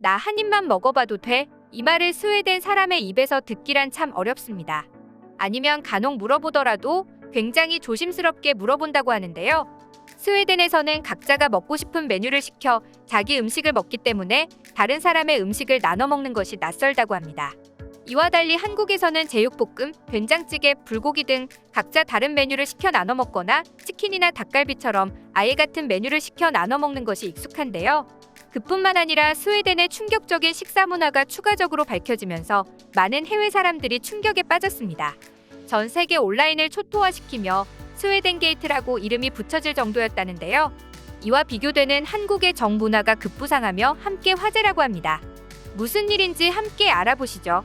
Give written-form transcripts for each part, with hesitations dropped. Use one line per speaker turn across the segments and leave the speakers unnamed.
나 한 입만 먹어봐도 돼? 이 말을 스웨덴 사람의 입에서 듣기란 참 어렵습니다. 아니면 간혹 물어보더라도 굉장히 조심스럽게 물어본다고 하는데요. 스웨덴에서는 각자가 먹고 싶은 메뉴를 시켜 자기 음식을 먹기 때문에 다른 사람의 음식을 나눠 먹는 것이 낯설다고 합니다. 이와 달리 한국에서는 제육볶음, 된장찌개, 불고기 등 각자 다른 메뉴를 시켜 나눠 먹거나 치킨이나 닭갈비처럼 아예 같은 메뉴를 시켜 나눠 먹는 것이 익숙한데요. 그뿐만 아니라 스웨덴의 충격적인 식사 문화가 추가적으로 밝혀지면서 많은 해외 사람들이 충격에 빠졌습니다. 전 세계 온라인을 초토화시키며 스웨덴 게이트라고 이름이 붙여질 정도였다는데요. 이와 비교되는 한국의 정문화가 급부상하며 함께 화제라고 합니다. 무슨 일인지 함께 알아보시죠.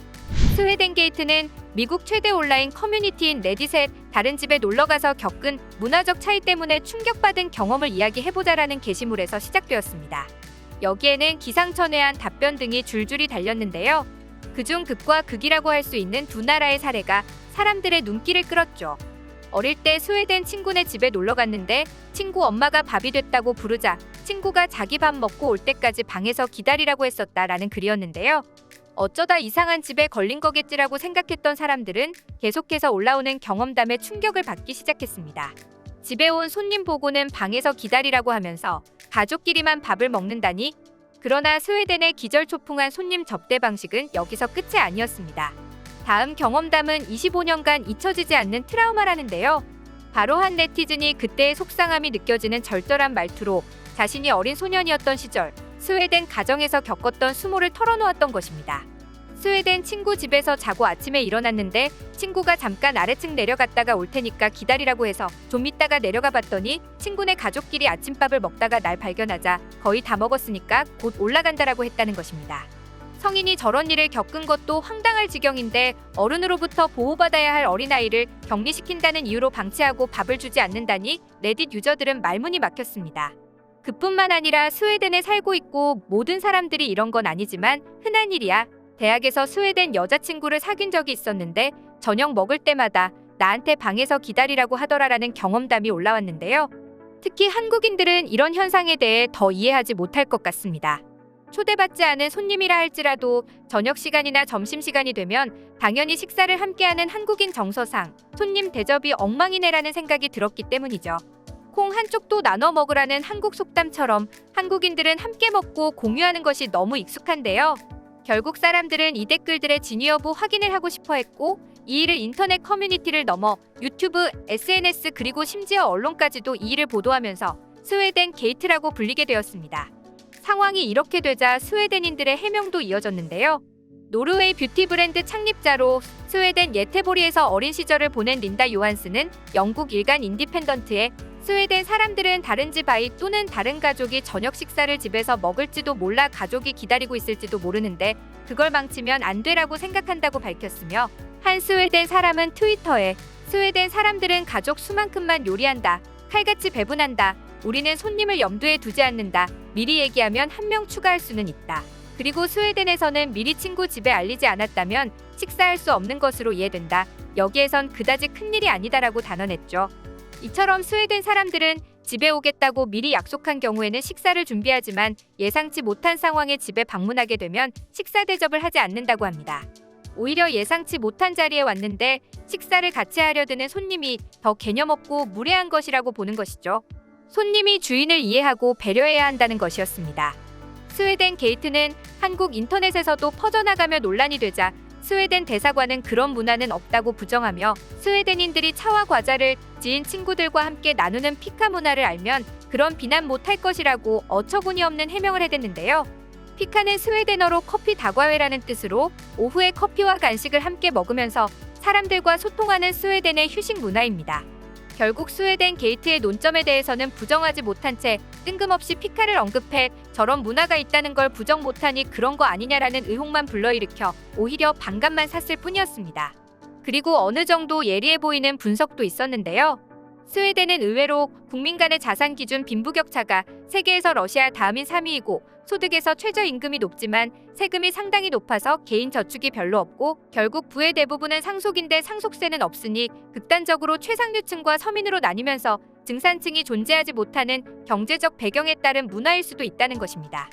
스웨덴 게이트는 미국 최대 온라인 커뮤니티인 레딧에 다른 집에 놀러가서 겪은 문화적 차이 때문에 충격받은 경험을 이야기해보자라는 게시물에서 시작되었습니다. 여기에는 기상천외한 답변 등이 줄줄이 달렸는데요. 그중 극과 극이라고 할 수 있는 두 나라의 사례가 사람들의 눈길을 끌었죠. 어릴 때 스웨덴 친구네 집에 놀러 갔는데 친구 엄마가 밥이 됐다고 부르자 친구가 자기 밥 먹고 올 때까지 방에서 기다리라고 했었다라는 글이었는데요. 어쩌다 이상한 집에 걸린 거겠지라고 생각했던 사람들은 계속해서 올라오는 경험담에 충격을 받기 시작했습니다. 집에 온 손님 보고는 방에서 기다리라고 하면서 가족끼리만 밥을 먹는다니? 그러나 스웨덴의 기절초풍한 손님 접대 방식은 여기서 끝이 아니었습니다. 다음 경험담은 25년간 잊혀지지 않는 트라우마라는데요. 바로 한 네티즌이 그때의 속상함이 느껴지는 절절한 말투로 자신이 어린 소년이었던 시절 스웨덴 가정에서 겪었던 수모를 털어놓았던 것입니다. 스웨덴 친구 집에서 자고 아침에 일어났는데 친구가 잠깐 아래층 내려갔다가 올 테니까 기다리라고 해서 좀 있다가 내려가 봤더니 친구네 가족끼리 아침밥을 먹다가 날 발견하자 거의 다 먹었으니까 곧 올라간다라고 했다는 것입니다. 성인이 저런 일을 겪은 것도 황당할 지경인데 어른으로부터 보호받아야 할 어린아이를 격리시킨다는 이유로 방치하고 밥을 주지 않는다니 레딧 유저들은 말문이 막혔습니다. 그뿐만 아니라 스웨덴에 살고 있고 모든 사람들이 이런 건 아니지만 흔한 일이야. 대학에서 스웨덴 여자친구를 사귄 적이 있었는데 저녁 먹을 때마다 나한테 방에서 기다리라고 하더라라는 경험담이 올라왔는데요. 특히 한국인들은 이런 현상에 대해 더 이해하지 못할 것 같습니다. 초대받지 않은 손님이라 할지라도 저녁 시간이나 점심 시간이 되면 당연히 식사를 함께하는 한국인 정서상 손님 대접이 엉망이네라는 생각이 들었기 때문이죠. 콩 한쪽도 나눠 먹으라는 한국 속담처럼 한국인들은 함께 먹고 공유하는 것이 너무 익숙한데요. 결국 사람들은 이 댓글들의 진위 여부 확인을 하고 싶어 했고 이 일을 인터넷 커뮤니티를 넘어 유튜브, SNS 그리고 심지어 언론까지도 이 일을 보도하면서 스웨덴 게이트라고 불리게 되었습니다. 상황이 이렇게 되자 스웨덴인들의 해명도 이어졌는데요. 노르웨이 뷰티 브랜드 창립자로 스웨덴 예테보리에서 어린 시절을 보낸 린다 요한스는 영국 일간 인디펜던트에 스웨덴 사람들은 다른 집 아이 또는 다른 가족이 저녁 식사를 집에서 먹을지도 몰라 가족이 기다리고 있을지도 모르는데 그걸 망치면 안 되라고 생각한다고 밝혔으며 한 스웨덴 사람은 트위터에 스웨덴 사람들은 가족 수만큼만 요리한다. 칼같이 배분한다. 우리는 손님을 염두에 두지 않는다. 미리 얘기하면 한 명 추가할 수는 있다. 그리고 스웨덴에서는 미리 친구 집에 알리지 않았다면 식사할 수 없는 것으로 이해된다. 여기에선 그다지 큰일이 아니다라고 단언했죠. 이처럼 스웨덴 사람들은 집에 오겠다고 미리 약속한 경우에는 식사를 준비하지만 예상치 못한 상황에 집에 방문하게 되면 식사 대접을 하지 않는다고 합니다. 오히려 예상치 못한 자리에 왔는데 식사를 같이 하려 드는 손님이 더 개념 없고 무례한 것이라고 보는 것이죠. 손님이 주인을 이해하고 배려해야 한다는 것이었습니다. 스웨덴 게이트는 한국 인터넷에서도 퍼져나가며 논란이 되자 스웨덴 대사관은 그런 문화는 없다고 부정하며 스웨덴인들이 차와 과자를 지인 친구들과 함께 나누는 피카 문화를 알면 그런 비난 못할 것이라고 어처구니 없는 해명을 해댔는데요. 피카는 스웨덴어로 커피 다과회라는 뜻으로 오후에 커피와 간식을 함께 먹으면서 사람들과 소통하는 스웨덴의 휴식 문화입니다. 결국 스웨덴 게이트의 논점에 대해서는 부정하지 못한 채 뜬금없이 피카를 언급해 저런 문화가 있다는 걸 부정 못하니 그런 거 아니냐라는 의혹만 불러일으켜 오히려 반감만 샀을 뿐이었습니다. 그리고 어느 정도 예리해 보이는 분석도 있었는데요. 스웨덴은 의외로 국민 간의 자산 기준 빈부격차가 세계에서 러시아 다음인 3위이고 소득에서 최저임금이 높지만 세금이 상당히 높아서 개인 저축이 별로 없고 결국 부의 대부분은 상속인데 상속세는 없으니 극단적으로 최상류층과 서민으로 나뉘면서 중산층이 존재하지 못하는 경제적 배경에 따른 문화일 수도 있다는 것입니다.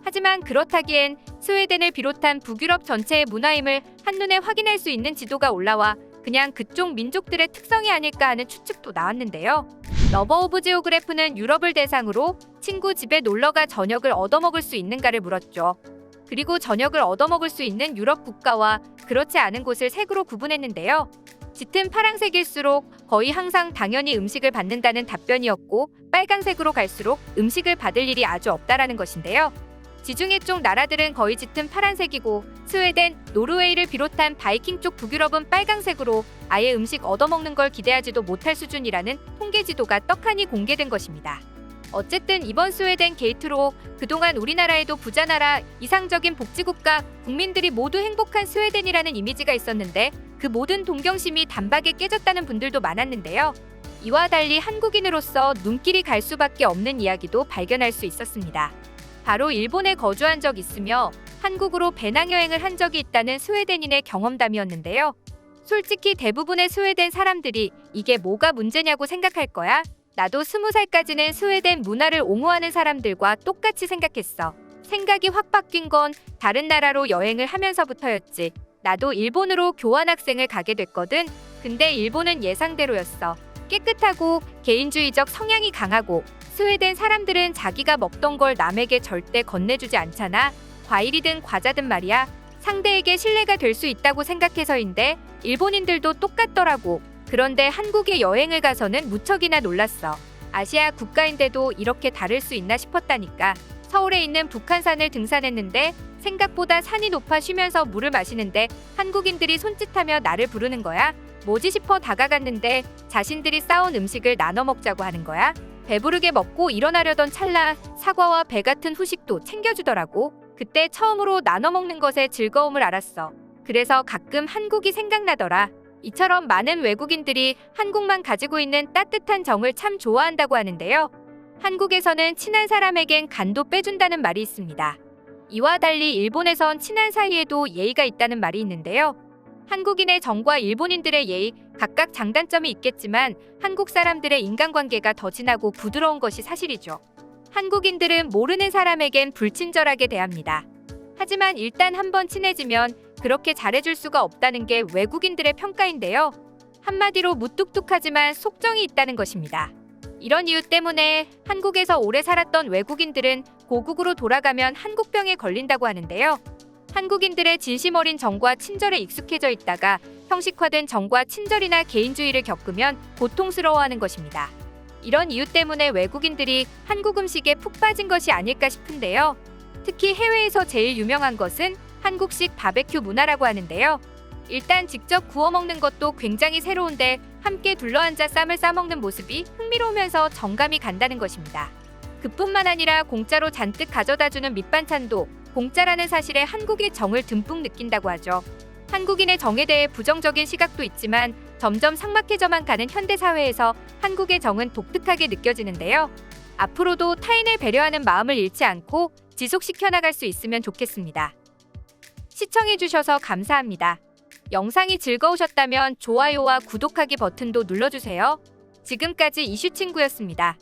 하지만 그렇다기엔 스웨덴을 비롯한 북유럽 전체의 문화임을 한눈에 확인할 수 있는 지도가 올라와 그냥 그쪽 민족들의 특성이 아닐까 하는 추측도 나왔는데요. 러버 오브 지오그래프는 유럽을 대상으로 친구 집에 놀러가 저녁을 얻어먹을 수 있는가를 물었죠. 그리고 저녁을 얻어먹을 수 있는 유럽 국가와 그렇지 않은 곳을 색으로 구분했는데요. 짙은 파란색일수록 거의 항상 당연히 음식을 받는다는 답변이었고, 빨간색으로 갈수록 음식을 받을 일이 아주 없다라는 것인데요. 지중해 쪽 나라들은 거의 짙은 파란색이고, 스웨덴, 노르웨이를 비롯한 바이킹 쪽 북유럽은 빨강색으로 아예 음식 얻어먹는 걸 기대하지도 못할 수준이라는 통계 지도가 떡하니 공개된 것입니다. 어쨌든 이번 스웨덴 게이트로 그동안 우리나라에도 부자나라, 이상적인 복지국가, 국민들이 모두 행복한 스웨덴이라는 이미지가 있었는데 그 모든 동경심이 단박에 깨졌다는 분들도 많았는데요. 이와 달리 한국인으로서 눈길이 갈 수밖에 없는 이야기도 발견할 수 있었습니다. 바로 일본에 거주한 적 있으며 한국으로 배낭여행을 한 적이 있다는 스웨덴인의 경험담이었는데요. 솔직히 대부분의 스웨덴 사람들이 이게 뭐가 문제냐고 생각할 거야. 나도 20살까지는 스웨덴 문화를 옹호하는 사람들과 똑같이 생각했어. 생각이 확 바뀐 건 다른 나라로 여행을 하면서부터였지. 나도 일본으로 교환학생을 가게 됐거든. 근데 일본은 예상대로였어. 깨끗하고 개인주의적 성향이 강하고, 스웨덴 사람들은 자기가 먹던 걸 남에게 절대 건네주지 않잖아. 과일이든 과자든 말이야. 상대에게 신뢰가 될 수 있다고 생각해서인데 일본인들도 똑같더라고. 그런데 한국에 여행을 가서는 무척이나 놀랐어. 아시아 국가인데도 이렇게 다를 수 있나 싶었다니까. 서울에 있는 북한산을 등산했는데 생각보다 산이 높아 쉬면서 물을 마시는데 한국인들이 손짓하며 나를 부르는 거야. 뭐지 싶어 다가갔는데 자신들이 싸온 음식을 나눠 먹자고 하는 거야. 배부르게 먹고 일어나려던 찰나 사과와 배 같은 후식도 챙겨주더라고. 그때 처음으로 나눠 먹는 것의 즐거움을 알았어. 그래서 가끔 한국이 생각나더라. 이처럼 많은 외국인들이 한국만 가지고 있는 따뜻한 정을 참 좋아한다고 하는데요. 한국에서는 친한 사람에겐 간도 빼준다는 말이 있습니다. 이와 달리 일본에선 친한 사이에도 예의가 있다는 말이 있는데요. 한국인의 정과 일본인들의 예의, 각각 장단점이 있겠지만 한국 사람들의 인간관계가 더 진하고 부드러운 것이 사실이죠. 한국인들은 모르는 사람에겐 불친절하게 대합니다. 하지만 일단 한번 친해지면 그렇게 잘해줄 수가 없다는 게 외국인들의 평가인데요. 한마디로 무뚝뚝하지만 속정이 있다는 것입니다. 이런 이유 때문에 한국에서 오래 살았던 외국인들은 고국으로 돌아가면 한국병에 걸린다고 하는데요. 한국인들의 진심 어린 정과 친절에 익숙해져 있다가 형식화된 정과 친절이나 개인주의를 겪으면 고통스러워하는 것입니다. 이런 이유 때문에 외국인들이 한국 음식에 푹 빠진 것이 아닐까 싶은데요. 특히 해외에서 제일 유명한 것은 한국식 바베큐 문화라고 하는데요. 일단 직접 구워 먹는 것도 굉장히 새로운데 함께 둘러앉아 쌈을 싸먹는 모습이 흥미로우면서 정감이 간다는 것입니다. 그뿐만 아니라 공짜로 잔뜩 가져다주는 밑반찬도 공짜라는 사실에 한국의 정을 듬뿍 느낀다고 하죠. 한국인의 정에 대해 부정적인 시각도 있지만 점점 삭막해져만 가는 현대사회에서 한국의 정은 독특하게 느껴지는데요. 앞으로도 타인을 배려하는 마음을 잃지 않고 지속시켜 나갈 수 있으면 좋겠습니다. 시청해주셔서 감사합니다. 영상이 즐거우셨다면 좋아요와 구독하기 버튼도 눌러주세요. 지금까지 이슈친구였습니다.